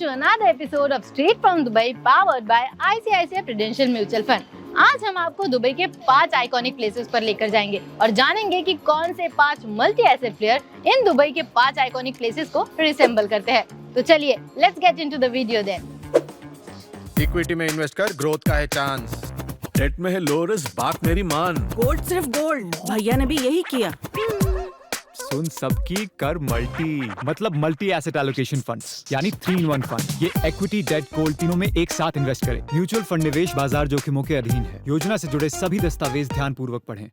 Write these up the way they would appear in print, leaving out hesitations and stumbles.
to another episode of Straight from Dubai powered by ICICI Prudential Mutual Fund। आज हम आपको Dubai के 5 iconic places पर लेकर जाएंगे और जानेंगे कि कौन से 5 multi asset player in Dubai के 5 आइकॉनिक प्लेसेस को रिसेंबल करते हैं। तो चलिए let's get into the video then. Equity में इन्वेस्ट कर, ग्रोथ का है चांस। डेट में है लो रिस्क, बात मेरी मान। गोल्ड सिर्फ गोल्ड, भैया ने भी यही किया। सुन सबकी कर मल्टी, मतलब मल्टी एसेट एलोकेशन फंड्स, यानी 3-in-1 फंड। ये इक्विटी, डेट, गोल्ड तीनों में एक साथ इन्वेस्ट करें। म्यूचुअल फंड निवेश बाजार जोखिमों के अधीन है। योजना से जुड़े सभी दस्तावेज ध्यान पूर्वक पढ़ें।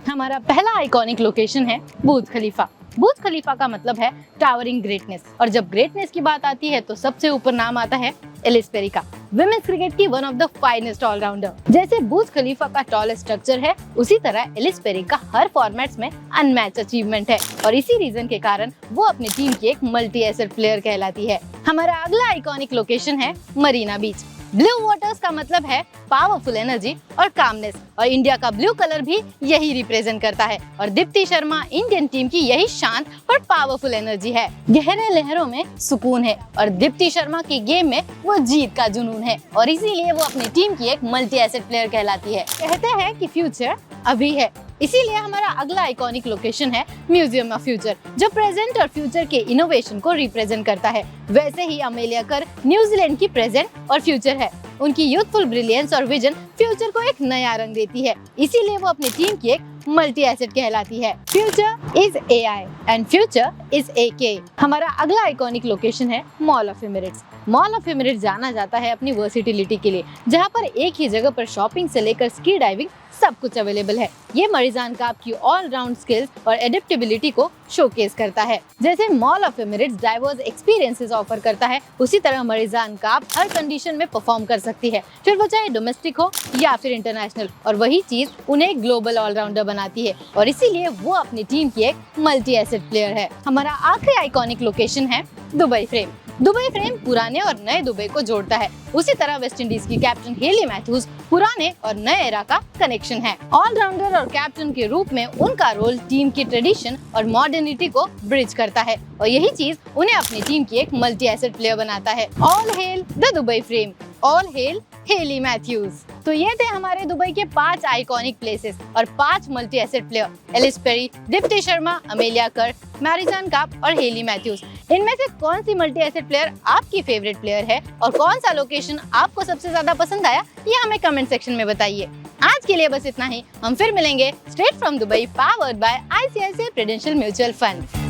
हमारा पहला आइकॉनिक लोकेशन है बुर्ज खलीफा। बुर्ज खलीफा का मतलब है टावरिंग ग्रेटनेस, और जब ग्रेटनेस की बात आती है तो सबसे ऊपर नाम आता है एलिस पेरी का, विमेंस क्रिकेट की one of the finest all rounder. जैसे बुर्ज खलीफा का टॉलेस्ट स्ट्रक्चर है, उसी तरह एलिस पेरी का हर फॉर्मेट्स में अनमैच अचीवमेंट है, और इसी रीजन के कारण वो अपनी टीम की एक मल्टी एसेट प्लेयर कहलाती है। हमारा अगला आइकॉनिक लोकेशन है मरीना बीच। ब्लू वाटर्स का मतलब है पावरफुल एनर्जी और कामनेस, और इंडिया का ब्लू कलर भी यही रिप्रेजेंट करता है, और दीप्ति शर्मा इंडियन टीम की यही शांत और पावरफुल एनर्जी है। गहरे लहरों में सुकून है, और दीप्ति शर्मा की गेम में वो जीत का जुनून है, और इसीलिए वो अपनी टीम की एक मल्टी एसेट प्लेयर कहलाती है। कहते हैं कि फ्यूचर अभी है, इसीलिए हमारा अगला आइकॉनिक लोकेशन है म्यूजियम ऑफ फ्यूचर, जो प्रेजेंट और फ्यूचर के इनोवेशन को रिप्रेजेंट करता है। वैसे ही अमेलिया कर न्यूजीलैंड की प्रेजेंट और फ्यूचर है। उनकी यूथफुल ब्रिलियंस और विजन फ्यूचर को एक नया रंग देती है, इसीलिए वो अपनी टीम की एक मल्टी एसेट कहलाती है। Future is AI and future is AK। हमारा अगला आइकॉनिक लोकेशन है mall of Emirates. Mall of Emirates जाना जाता है अपनी वर्सिटिलिटी के लिए, जहाँ पर एक ही जगह पर शॉपिंग से लेकर स्की डाइविंग सब कुछ अवेलेबल है। ये मरीजान काप की ऑल राउंड स्किल्स और एडेप्टेबिलिटी को शोकेस करता है। जैसे mall of Emirates diverse experiences offer करता है, उसी तरह मरीजान काप हर कंडीशन में परफॉर्म कर सकती है, फिर वो चाहे डोमेस्टिक हो या फिर इंटरनेशनल, और वही चीज उन्हें ग्लोबल ऑलराउंडर बनाती है, और इसीलिए वो अपनी टीम की एक मल्टी एसेट प्लेयर है। हमारा आखिरी आइकॉनिक लोकेशन है दुबई फ्रेम। दुबई फ्रेम पुराने और नए दुबई को जोड़ता है, उसी तरह वेस्ट इंडीज की कैप्टन हेली मैथ्यूज पुराने और नए एरा का कनेक्शन है। ऑलराउंडर और कैप्टन के रूप में उनका रोल टीम की ट्रेडिशन और मॉडर्निटी को ब्रिज करता है, और यही चीज उन्हें अपनी टीम की एक मल्टी एसेट प्लेयर बनाता है। All hello the Dubai frame, all hello Hayley Matthews. तो ये थे हमारे दुबई के 5 आइकॉनिक प्लेसेस और 5 multi asset player, Ellyse Perry, Deepti Sharma, Amelia कर, मैरिजान काप और हेली मैथ्यूज। इनमें से कौन सी मल्टी एसेट प्लेयर आपकी फेवरेट प्लेयर है और कौन सा लोकेशन आपको सबसे ज्यादा पसंद आया, ये हमें कमेंट सेक्शन में बताइए। आज के लिए बस इतना ही, हम फिर मिलेंगे straight from Dubai powered by ICICI prudential mutual fund.